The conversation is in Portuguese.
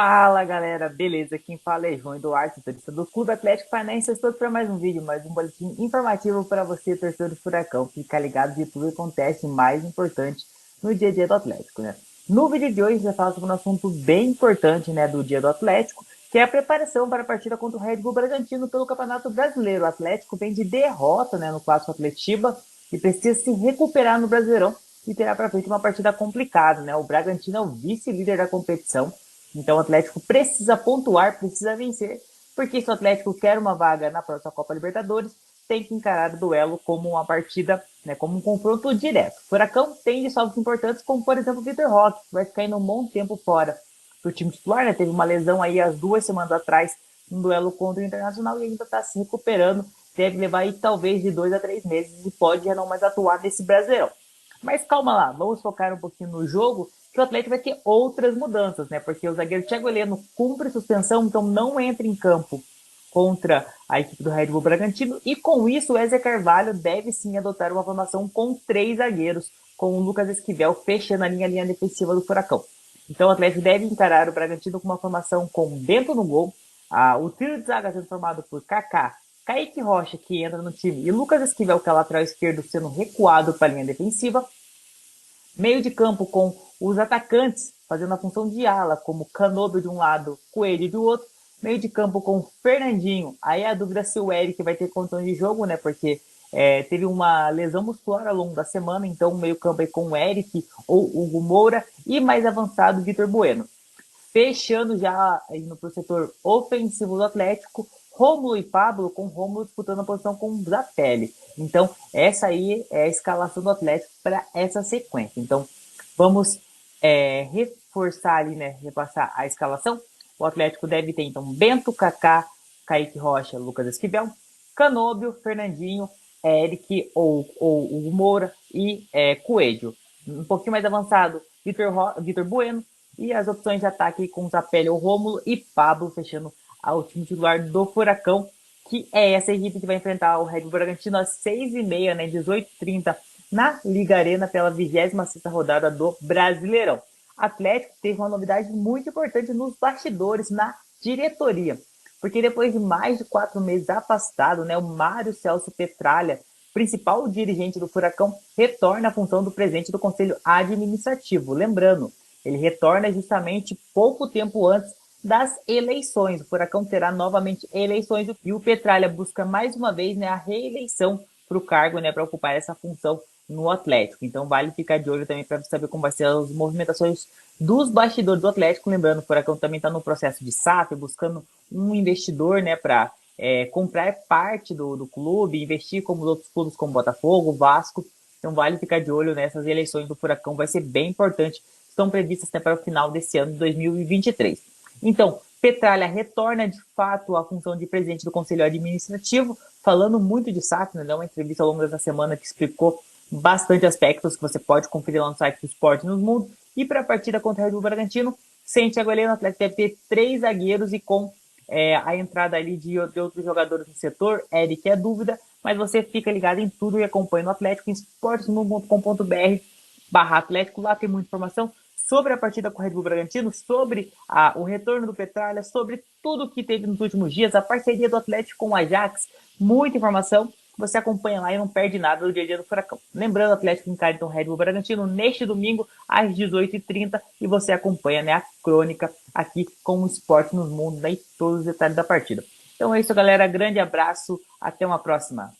Fala galera, beleza? Quem fala é João Eduardo, torcedor do Clube Atlético Paranaense. Estou para mais um vídeo, mais um boletim informativo para você, torcedor do Furacão. Fica ligado de tudo que acontece mais importante no dia a dia do Atlético, né? No vídeo de hoje, a gente vai falar sobre um assunto bem importante, né, do dia do Atlético, que é a preparação para a partida contra o Red Bull Bragantino pelo Campeonato Brasileiro. O Atlético vem de derrota, né, no Clássico Atletiba e precisa se recuperar no Brasileirão e terá para frente uma partida complicada, né? O Bragantino é o vice-líder da competição. Então o Atlético precisa pontuar, precisa vencer, porque se o Atlético quer uma vaga na próxima Copa Libertadores, tem que encarar o duelo como uma partida, né, como um confronto direto. O Furacão tem desfalques importantes, como por exemplo o Vitor Roque, que vai ficar indo um bom tempo fora do time titular, né? Teve uma lesão aí há 2 semanas atrás, no duelo contra o Internacional, e ainda está se recuperando. Deve levar aí talvez de 2 a 3 meses e pode já não mais atuar nesse Brasileirão. Mas calma lá, vamos focar um pouquinho no jogo, que o Atlético vai ter outras mudanças, né? Porque o zagueiro Thiago Heleno cumpre suspensão, então não entra em campo contra a equipe do Red Bull Bragantino. E com isso, o Ezer Carvalho deve sim adotar uma formação com 3 zagueiros, com o Lucas Esquivel fechando a linha defensiva do Furacão. Então o Atlético deve encarar o Bragantino com uma formação com Bento no gol, o trio de zaga sendo formado por Kaká, Kaique Rocha, que entra no time, e Lucas Esquivel, que é lateral esquerdo, sendo recuado para a linha defensiva. Meio de campo com os atacantes fazendo a função de ala, como Canobo de um lado, Coelho do outro. Meio de campo com o Fernandinho. Aí a dúvida se o Eric vai ter condições de jogo, né? Porque teve uma lesão muscular ao longo da semana, então o meio campo é com o Eric ou o Hugo Moura e mais avançado Vitor Bueno. Fechando já indo para o setor ofensivo do Atlético, Rômulo e Pablo, com Rômulo disputando a posição com o Zapelli. Então, essa aí é a escalação do Atlético para essa sequência. Então, vamos reforçar ali, né, repassar a escalação. O Atlético deve ter, então, Bento, Kaká, Kaique Rocha, Lucas Esquivel, Canóbio, Fernandinho, Eric ou Hugo Moura e Coelho. Um pouquinho mais avançado, Vitor Bueno, e as opções de ataque com Zapelli ou Rômulo e Pablo fechando o time titular do Furacão, que é essa equipe que vai enfrentar o Red Bull Bragantino às 6h30, né, 18h30, na Liga Arena pela 26ª rodada do Brasileirão. Atlético teve uma novidade muito importante nos bastidores, na diretoria, porque depois de mais de 4 meses afastado, né, o Mário Celso Petralha, principal dirigente do Furacão, retorna à função do presidente do Conselho Administrativo. Lembrando, ele retorna justamente pouco tempo antes das eleições. O Furacão terá novamente eleições e o Petralha busca mais uma vez, né, a reeleição para o cargo, né, para ocupar essa função no Atlético. Então vale ficar de olho também para saber como vai ser as movimentações dos bastidores do Atlético. Lembrando, o Furacão também está no processo de SAF, buscando um investidor, né, para comprar parte do clube, investir como os outros clubes como Botafogo, Vasco. Então vale ficar de olho nessas eleições do Furacão, vai ser bem importante. Estão previstas até para o final desse ano de 2023. Então, Petralha retorna de fato à função de presidente do Conselho Administrativo, falando muito de SAF, né? Deu uma entrevista ao longo dessa semana que explicou bastante aspectos que você pode conferir lá no site do Esporte nos Mundo. E para a partida contra o Red Bull Bragantino, sem Thiago Heleno, o Atlético deve ter 3 zagueiros e com a entrada ali de outros jogadores no setor. Eric é dúvida, mas você fica ligado em tudo e acompanha no Atlético em esportesmundo.com.br/Atlético. Lá tem muita informação sobre a partida com o Red Bull Bragantino, sobre o retorno do Petralha, sobre tudo que teve nos últimos dias, a parceria do Atlético com o Ajax, muita informação. Você acompanha lá e não perde nada do dia a dia do Furacão. Lembrando, o Atlético encara então o Red Bull Bragantino neste domingo às 18h30 e você acompanha, né, a crônica aqui com o Esporte nos Mundos, né, e todos os detalhes da partida. Então é isso, galera. Grande abraço. Até uma próxima.